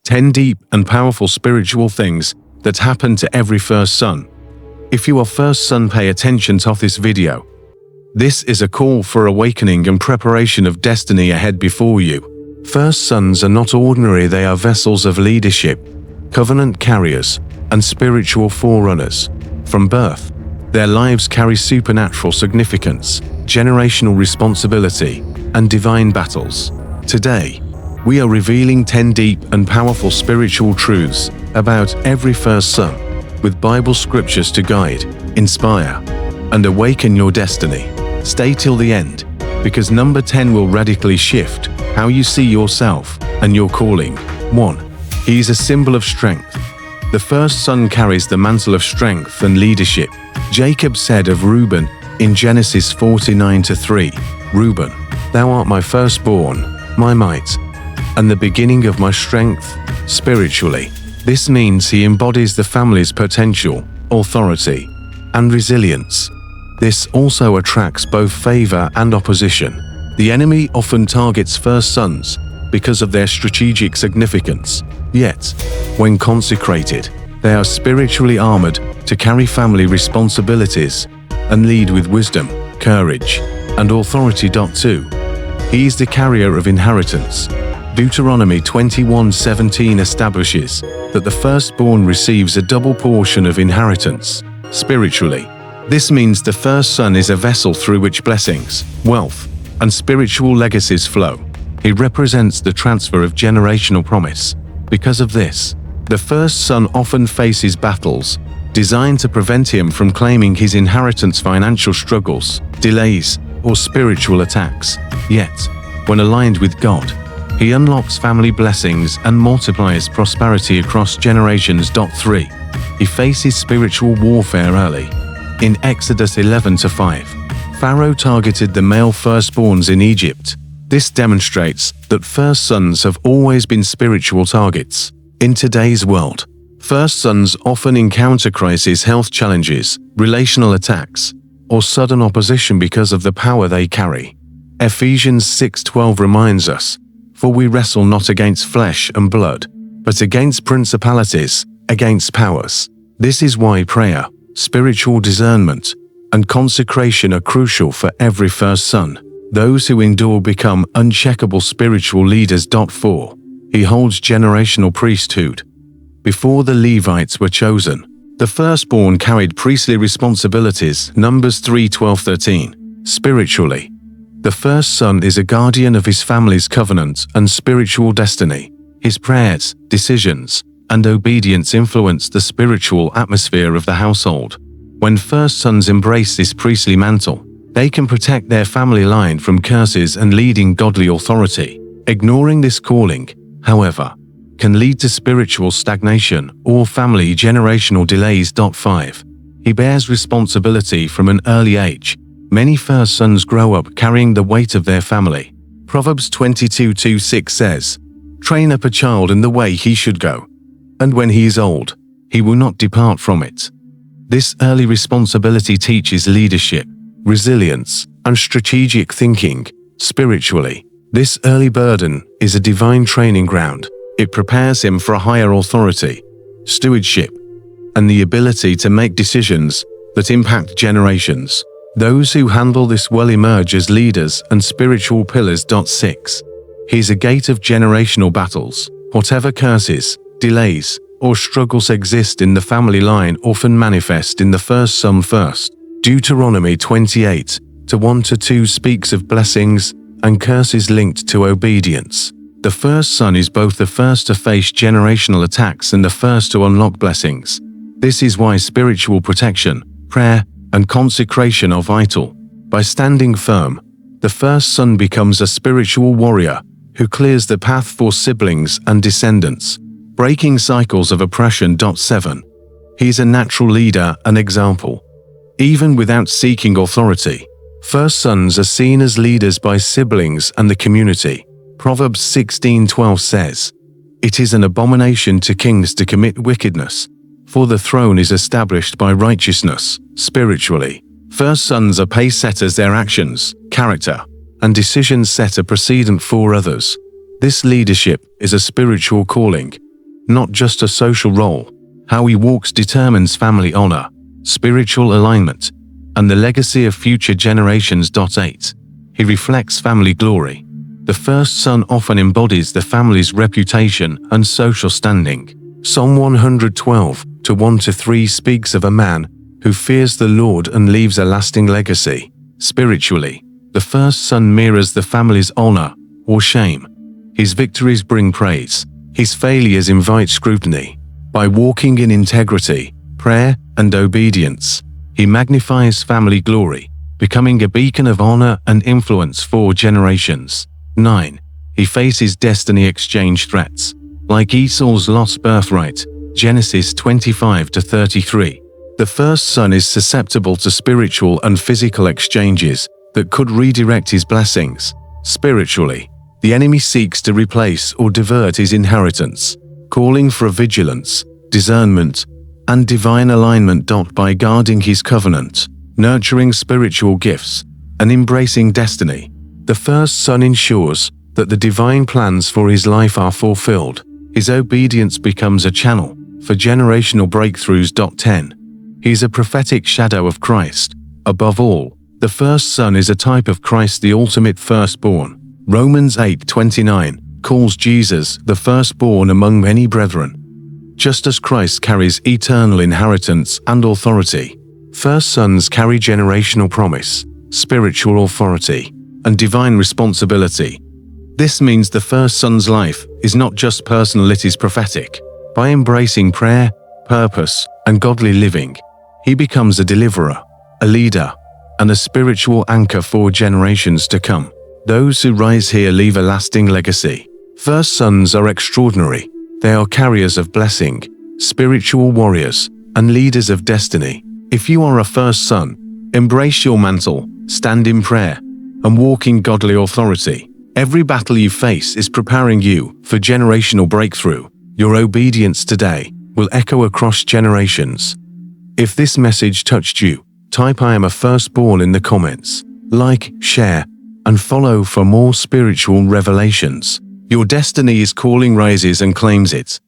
10 deep and powerful spiritual things that happen to every first son. If you are first son, pay attention to this video. This is a call for awakening and preparation of destiny ahead before you. First sons are not ordinary, they are vessels of leadership, covenant carriers, and spiritual forerunners. From birth, their lives carry supernatural significance, generational responsibility, and divine battles. Today, we are revealing 10 deep and powerful spiritual truths about every first son, with Bible scriptures to guide, inspire, and awaken your destiny. Stay till the end, because number 10 will radically shift how you see yourself and your calling. 1. He is a symbol of strength. The first son carries the mantle of strength and leadership. Jacob said of Reuben in Genesis 49:3, "Reuben, thou art my firstborn, my might, and the beginning of my strength." Spiritually, this means he embodies the family's potential, authority, and resilience. This also attracts both favor and opposition. The enemy often targets first sons because of their strategic significance. Yet, when consecrated, they are spiritually armored to carry family responsibilities and lead with wisdom, courage, and authority. 2. He is the carrier of inheritance. Deuteronomy 21:17 establishes that the firstborn receives a double portion of inheritance. Spiritually, this means the first son is a vessel through which blessings, wealth, and spiritual legacies flow. He represents the transfer of generational promise. Because of this, the first son often faces battles designed to prevent him from claiming his inheritance. Financial struggles, delays, or spiritual attacks. Yet, when aligned with God, he unlocks family blessings and multiplies prosperity across generations. 3. He faces spiritual warfare early. In Exodus 11:5, Pharaoh targeted the male firstborns in Egypt. This demonstrates that first sons have always been spiritual targets. In today's world, first sons often encounter crises, health challenges, relational attacks, or sudden opposition because of the power they carry. Ephesians 6:12 reminds us, "For we wrestle not against flesh and blood, but against principalities, against powers." This is why prayer, spiritual discernment, and consecration are crucial for every first son. Those who endure become uncheckable spiritual leaders. 4. He holds generational priesthood. Before the Levites were chosen, the firstborn carried priestly responsibilities. Numbers 3:12-13. Spiritually, the first son is a guardian of his family's covenant and spiritual destiny. His prayers, decisions, and obedience influence the spiritual atmosphere of the household. When first sons embrace this priestly mantle, they can protect their family line from curses and leading godly authority. Ignoring this calling, however, can lead to spiritual stagnation or family generational delays. 5. He bears responsibility from an early age. Many first sons grow up carrying the weight of their family. Proverbs 22:6 says, "Train up a child in the way he should go, and when he is old, he will not depart from it." This early responsibility teaches leadership, resilience, and strategic thinking. Spiritually, this early burden is a divine training ground. It prepares him for a higher authority, stewardship, and the ability to make decisions that impact generations. Those who handle this well emerge as leaders and spiritual pillars. 6. He's a gate of generational battles. Whatever curses, delays, or struggles exist in the family line often manifest in the first son first. Deuteronomy 28:1-2 speaks of blessings and curses linked to obedience. The first son is both the first to face generational attacks and the first to unlock blessings. This is why spiritual protection, prayer, and consecration are vital. By standing firm, the first son becomes a spiritual warrior who clears the path for siblings and descendants, breaking cycles of oppression. 7. He's a natural leader and example. Even without seeking authority, first sons are seen as leaders by siblings and the community. Proverbs 16:12 says, "It is an abomination to kings to commit wickedness, for the throne is established by righteousness." Spiritually, first sons are pace setters. Their actions, character, and decisions set a precedent for others. This leadership is a spiritual calling, not just a social role. How he walks determines family honor, spiritual alignment, and the legacy of future generations. 8. He reflects family glory. The first son often embodies the family's reputation and social standing. Psalm 112, 1-3 speaks of a man who fears the Lord and leaves a lasting legacy. Spiritually, the first son mirrors the family's honor or shame. His victories bring praise. His failures invite scrutiny. By walking in integrity, prayer, and obedience, he magnifies family glory, becoming a beacon of honor and influence for generations. 9. He faces destiny exchange threats. Like Esau's lost birthright, Genesis 25-33. The first son is susceptible to spiritual and physical exchanges that could redirect his blessings. Spiritually, the enemy seeks to replace or divert his inheritance, calling for vigilance, discernment, and divine alignment. By guarding his covenant, nurturing spiritual gifts, and embracing destiny, the first son ensures that the divine plans for his life are fulfilled. His obedience becomes a channel for generational breakthroughs. 10. He is a prophetic shadow of Christ. Above all, the first son is a type of Christ, the ultimate firstborn. Romans 8:29 calls Jesus the firstborn among many brethren. Just as Christ carries eternal inheritance and authority, first sons carry generational promise, spiritual authority, and divine responsibility. This means the first son's life is not just personal, it is prophetic. By embracing prayer, purpose, and godly living, he becomes a deliverer, a leader, and a spiritual anchor for generations to come. Those who rise here leave a lasting legacy. First sons are extraordinary. They are carriers of blessing, spiritual warriors, and leaders of destiny. If you are a first son, embrace your mantle, stand in prayer, and walk in godly authority. Every battle you face is preparing you for generational breakthrough. Your obedience today will echo across generations. If this message touched you, type "I am a firstborn" in the comments. Like, share, and follow for more spiritual revelations. Your destiny is calling, rises and claims it.